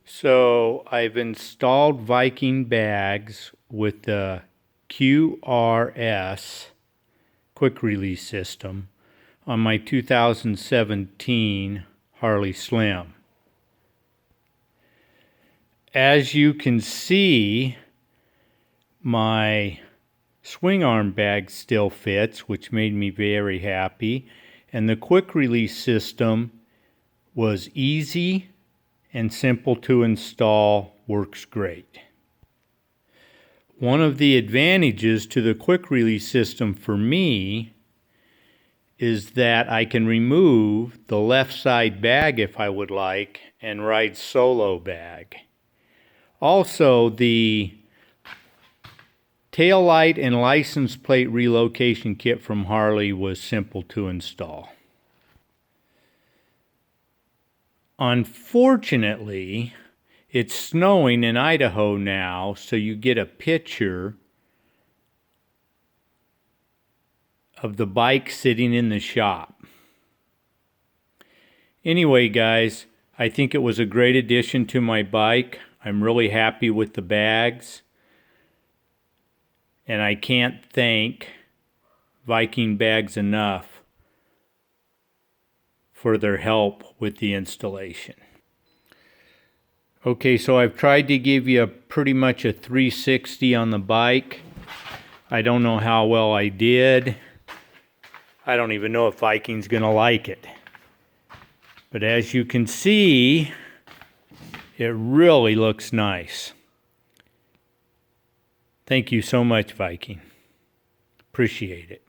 So I've installed Viking bags with the QRS quick release system on my 2017 Harley Slim. As you can see, my swing arm bag still fits, which made me very happy, and the quick release system was easy and simple to install, works great. One of the advantages to the quick release system for me is that I can remove the left side bag if I would like and ride solo bag. Also, the tail light and license plate relocation kit from Harley was simple to install. Unfortunately, it's snowing in Idaho now, so you get a picture of the bike sitting in the shop. Anyway, guys, I think it was a great addition to my bike. I'm really happy with the bags. And I can't thank Viking Bags enough for their help with the installation. Okay, so I've tried to give you pretty much a 360 on the bike. I don't know how well I did. I don't even know if Viking's gonna like it. But as you can see, it really looks nice. Thank you so much, Viking. Appreciate it.